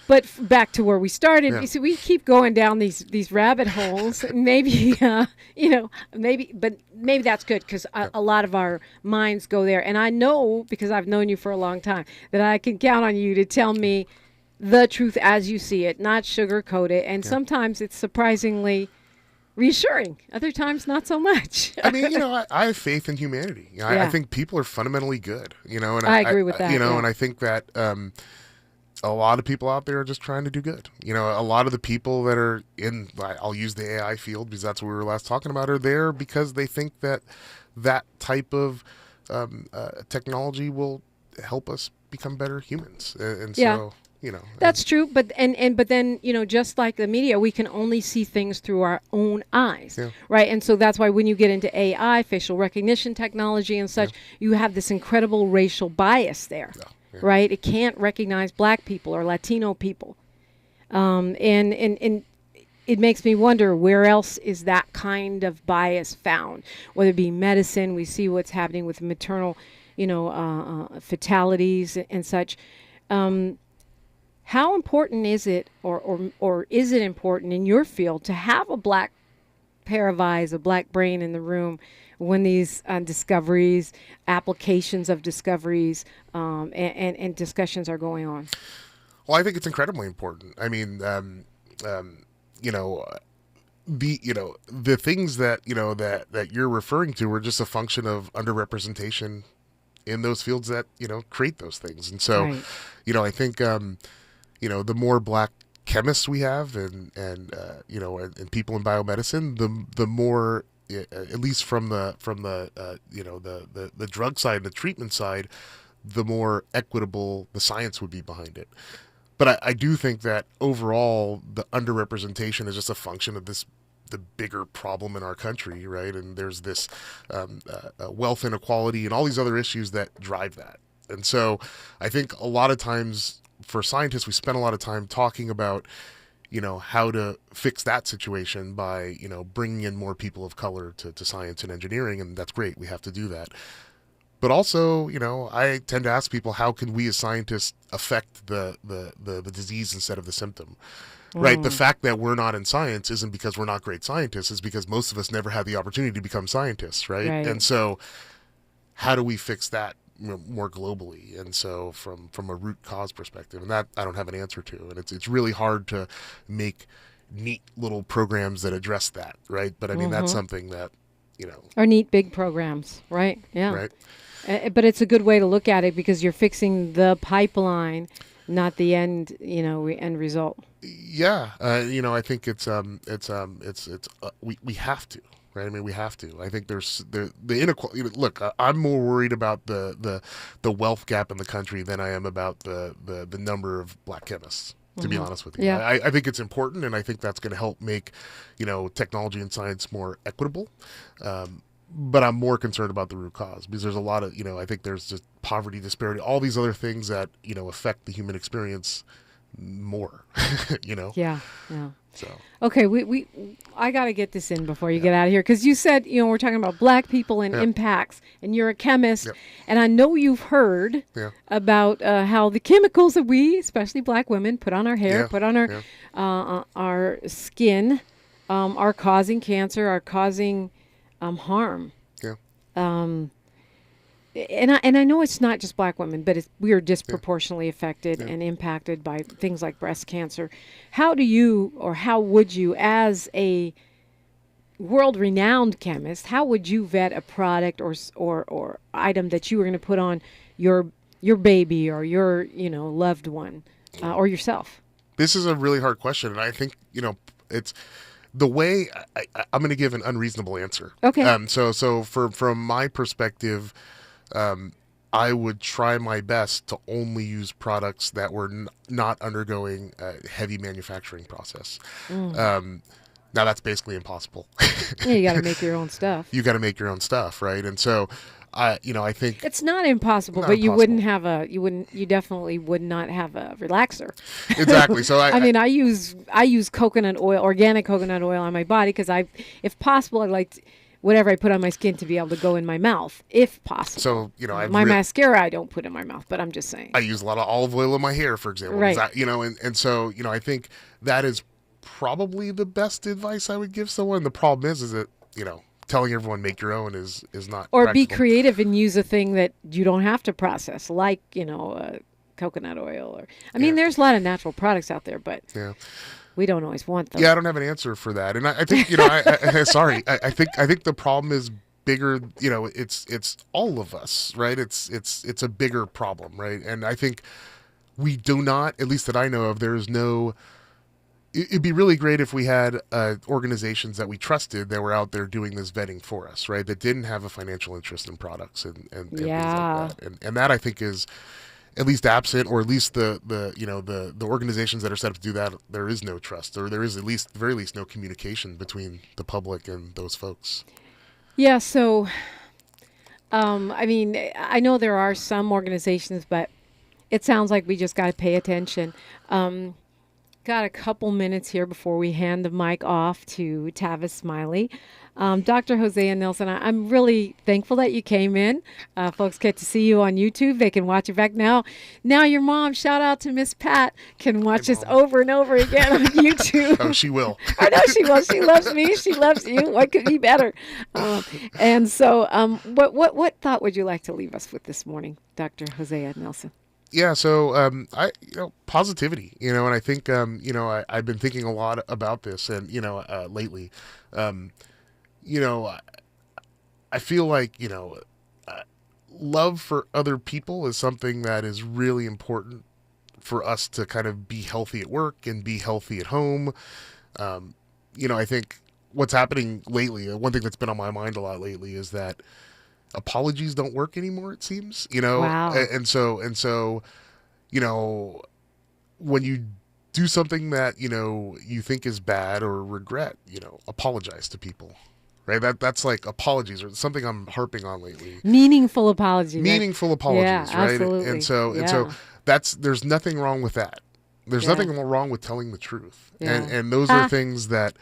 But back to where we started, you see, we keep going down these rabbit holes. Maybe maybe that's good, because a lot of our minds go there. And I know, because I've known you for a long time, that I can count on you to tell me the truth as you see it, not sugarcoat it. And sometimes it's surprisingly reassuring. Other times, not so much. I mean, I have faith in humanity. I think people are fundamentally good, and I agree with that. And I think that a lot of people out there are just trying to do good. A lot of the people that are in, I'll use the AI field because that's what we were last talking about, are there because they think that type of technology will help us become better humans. And so... that's true, but then just like the media, we can only see things through our own eyes, right? And so that's why when you get into AI, facial recognition technology and such, you have this incredible racial bias there, right? It can't recognize Black people or Latino people, and it makes me wonder, where else is that kind of bias found? Whether it be medicine, we see what's happening with maternal, fatalities and such. How important is it, or is it important in your field to have a Black pair of eyes, a Black brain in the room when these discoveries, applications of discoveries, and discussions are going on? Well, I think it's incredibly important. I mean, the things that you're referring to are just a function of underrepresentation in those fields that create those things. And so, I think the more Black chemists we have, and people in biomedicine, the more, at least from the drug side and the treatment side, the more equitable the science would be behind it. But I do think that overall the underrepresentation is just a function of the bigger problem in our country, right? And there's this wealth inequality and all these other issues that drive that. And so I think a lot of times for scientists, we spend a lot of time talking about, how to fix that situation by, bringing in more people of color to science and engineering. And that's great. We have to do that. But also, I tend to ask people, how can we as scientists affect the disease instead of the symptom? Right. The fact that we're not in science isn't because we're not great scientists. It's because most of us never had the opportunity to become scientists. Right. And so how do we fix that more globally? And so from a root cause perspective, and that I don't have an answer to. And it's really hard to make neat little programs that address that. Right. But I mean, that's something that, Or neat big programs. Right. Yeah. Right. But it's a good way to look at it, because you're fixing the pipeline, not the end, end result. Yeah, I think it's we have to, right? I mean, we have to. I think there's the inequality. Look, I'm more worried about the wealth gap in the country than I am about the number of Black chemists. To be honest with you, I think it's important, and I think that's going to help make technology and science more equitable. But I'm more concerned about the root cause, because there's a lot of I think there's just poverty, disparity, all these other things that affect the human experience more. Yeah. So okay, I got to get this in before you get out of here, because you said we're talking about Black people and impacts, and you're a chemist, and I know you've heard about how the chemicals that we, especially Black women, put on our hair, put on our skin, are causing cancer, are causing harm. And I know it's not just Black women, but we are disproportionately affected and impacted by things like breast cancer. How do you, or how would you, as a world-renowned chemist, how would you vet a product or item that you were going to put on your baby or your loved one or yourself? This is a really hard question, and I think it's the way I'm going to give an unreasonable answer. Okay. So from my perspective, I would try my best to only use products that were not undergoing a heavy manufacturing process. Now that's basically impossible. Yeah, you got to make your own stuff. You got to make your own stuff, right? And so, I think it's not impossible, but you definitely would not have a relaxer. Exactly. So I use coconut oil, organic coconut oil on my body because if possible, I like whatever I put on my skin to be able to go in my mouth, if possible. So, my mascara I don't put in my mouth, but I'm just saying. I use a lot of olive oil in my hair, for example. Right. And so, I think that is probably the best advice I would give someone. The problem is that, telling everyone make your own is not Or practical. be creative and use a thing that you don't have to process, like, coconut oil. There's a lot of natural products out there, but we don't always want them. Yeah, I don't have an answer for that. And I think, I think the problem is bigger, it's all of us, right? It's a bigger problem, right? And I think we do not, at least that I know of, there's no... It'd be really great if we had organizations that we trusted that were out there doing this vetting for us, right? That didn't have a financial interest in products and things like that. And that I think is at least absent, or at least the organizations that are set up to do that, there is no trust, or there is very least no communication between the public and those folks. Yeah. So, I know there are some organizations, but it sounds like we just got to pay attention. Got a couple minutes here before we hand the mic off to Tavis Smiley. Dr. Hosea Nelson, I'm really thankful that you came in. Folks get to see you on YouTube. They can watch it back now. Now your mom, shout out to Miss Pat, can watch this over and over again on YouTube. Oh, she will. I know she will. She loves me. She loves you. What could be better? And so what thought would you like to leave us with this morning, Dr. Hosea Nelson? Yeah, so positivity, and I think I've been thinking a lot about this, and lately, I feel like love for other people is something that is really important for us to kind of be healthy at work and be healthy at home. I think what's happening lately, one thing that's been on my mind a lot lately is that apologies don't work anymore, it seems, Wow. And so, when you do something that, you think is bad or regret, apologize to people, right? That's like apologies, or something I'm harping on lately. Meaningful apologies. Meaningful apologies, right? Absolutely. And so there's nothing wrong with that. There's nothing wrong with telling the truth. Yeah. And those are things that,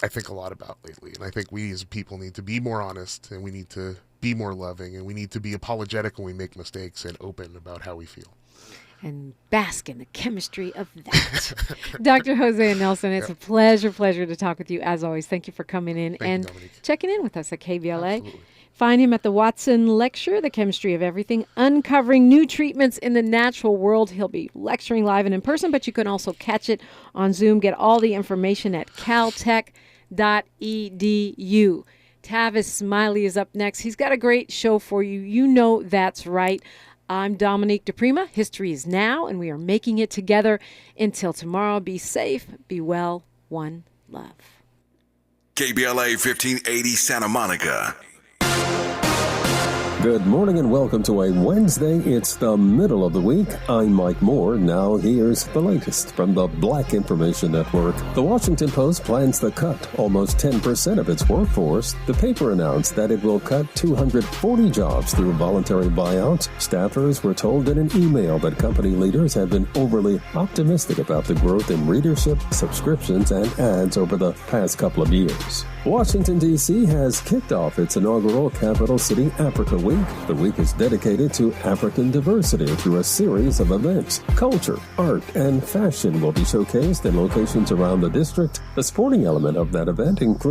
I think a lot about lately. And I think we as people need to be more honest, and we need to be more loving, and we need to be apologetic when we make mistakes and open about how we feel. And bask in the chemistry of that. Dr. Hosea Nelson, it's a pleasure to talk with you as always. Thank you for coming in and checking in with us at KBLA. Absolutely. Find him at the Watson Lecture, The Chemistry of Everything, uncovering new treatments in the natural world. He'll be lecturing live and in person, but you can also catch it on Zoom. Get all the information at caltech.edu. Tavis Smiley is up next. He's got a great show for you. You know that's right. I'm Dominique DiPrima. History is now, and we are making it together. Until tomorrow, be safe, be well, one love. KBLA 1580 Santa Monica. Good morning and welcome to a Wednesday. It's the middle of the week. I'm Mike Moore. Now here's the latest from the Black Information Network. The Washington Post plans to cut almost 10% of its workforce. The paper announced that it will cut 240 jobs through voluntary buyouts. Staffers were told in an email that company leaders have been overly optimistic about the growth in readership, subscriptions, and ads over the past couple of years. Washington, D.C. has kicked off its inaugural Capital City Africa Week. The week is dedicated to African diversity through a series of events. Culture, art, and fashion will be showcased in locations around the district. The sporting element of that event includes